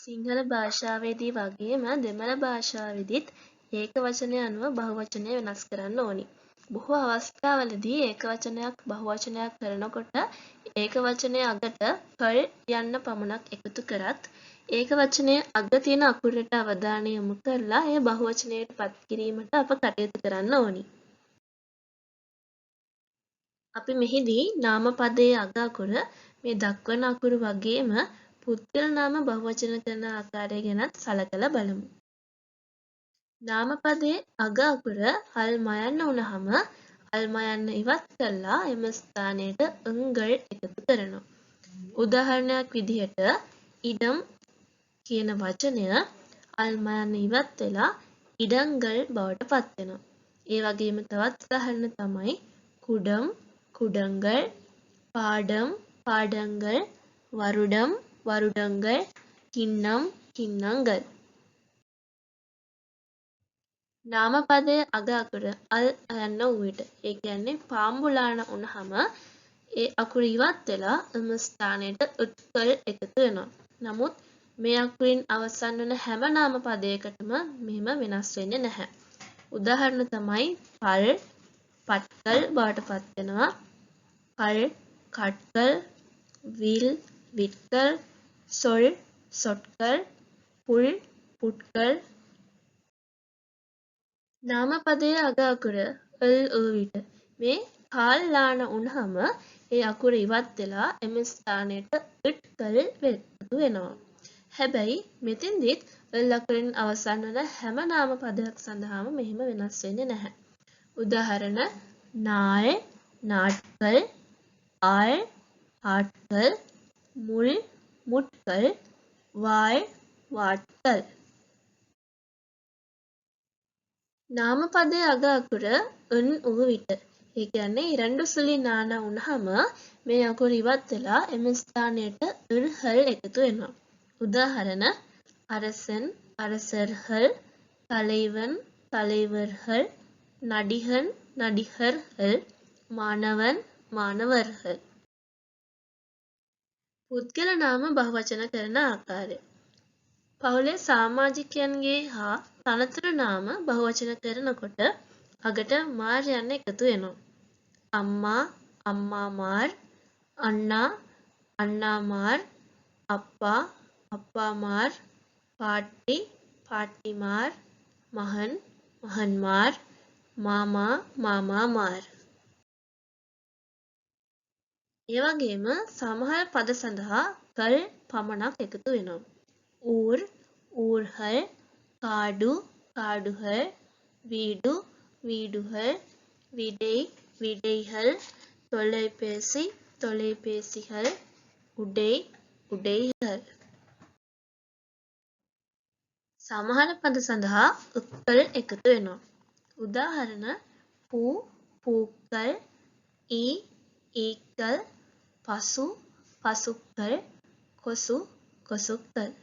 සිංහල භාෂාවේදී වගේම දෙමළ භාෂාවෙදිත් ඒකවචනය අනුව බහුවචනය වෙනස් කරන්න ඕනි. බොහෝ අවස්ථාවලදී ඒකවචනයක් බහුවචනයක් කරනකොට ඒකවචනය අගට කල් යන්න පමණක් එකතු කරත් ඒකවචනය අග තියෙන අකුරට අවධානය යොමු කරලා එය බහුවචනයට පත් කිරීමට අප කටයුතු කරන්න ඕනි. අපි මෙහිදී නාමපදයේ අග අකුර මේ දක්වන අකුරු වගේම පුද්ගල නාම බහුවචන කරන ආකාරය ගැනත් සලකලා බලමු. නාමපදයේ අග අකුර අල් මයන්න වුණහම අල් මයන්න ඉවත් කරලා එම ස්ථානයට ංගල් එකතු කරනවා. උදාහරණයක් විදිහට ඉඩම් කියන වචනය අල් මයන්න ඉවත් වෙලා ඉඩංගල් බවට පත් වෙනවා. ඒ වගේම තවත් උදාහරණ තමයි කුඩම් කුඩංගල්, පාඩම් පාඩංගල්, වරුඩම් වරුඩංගල්, කින්නම් කින්නංගල්. නාමපදයේ අග අකුර අල් යන්න වූ විට ඒ කියන්නේ පාම්බුලාන වුණහම ඒ අකුර ඉවත් වෙලා එම ස්ථානයට උත්කල් එකතු වෙනවා. නමුත් මේ අකුරින් අවසන් වන හැම නාමපදයකටම මෙහෙම වෙනස් වෙන්නේ නැහැ. උදාහරණ තමයි පල් පත්කල් බවට පත් වෙනවා. කල් කට්කල්, විල් විත්කල්, සොල් සොට්කල්, පුල් පුට්කල්. නාමපදයේ අග අකුර ල් වූ විට මේ කාල්ලාන වුණහම ඒ අකුර ඉවත් වෙලා එම ස්ථානයට ඉට්කල් එකතු වෙනවා. හැබැයි මෙතෙන්දිත් ල් අකුරින් අවසන් වන හැම නාමපදයක් සඳහාම මෙහෙම වෙනස් වෙන්නේ නැහැ. උදාහරණ නාල් නාට්කල්, ආල් ආට්කල්, මුල් මුට්කල්, වාල් වාට්කල්. නාමපදයේ අග අකුර න් වූ විට ඒ කියන්නේ இரண்டு சுழி නාන වුණහම මේ අකුර ඉවත් වෙලා එම ස්ථානයට හල් එකතු වෙනවා. උදාහරණ அரசன் அரசர்கள், தலைவன் தலைவர்கள், நடிகன் நடிகர்கள், மாணவன் மாணவர்கள். පුද්ගල නාම බහුවචන කරන ආකාරය. පවුලේ සමාජිකයන්ගේ හා තනතුරු නාම බහුවචන කරනකොට අගට මාර් යන්න එකතු වෙනවා. අම්මා අම්මාමාර්, අන්නා අන්නාමාර්, අප්පා අප්පාමාර්, පාට්ටි පාට්ටිමාර්, මහන් මහන්මාර්, මාමා මාමාමාර්. ඒ වගේම සමහර පද සඳහා කල් පමණක් එකතු වෙනවා. ඌර් ඌර්හල්, කාඩු කාඩුහල්, වීඩු වීඩුහල්, විඩෙයි විඩෙයිහල්, தொலைபேசி தொலைபேசிகள், උඩෙයි උඩෙයිහල්. සමහර පද සඳහා උත්කල් එකතු වෙනවා. උදාහරණ පූ පූක්කල්, ඊ ඊක්කල්, පසු පසුක්කල්, කොසු කොසුක්කල්.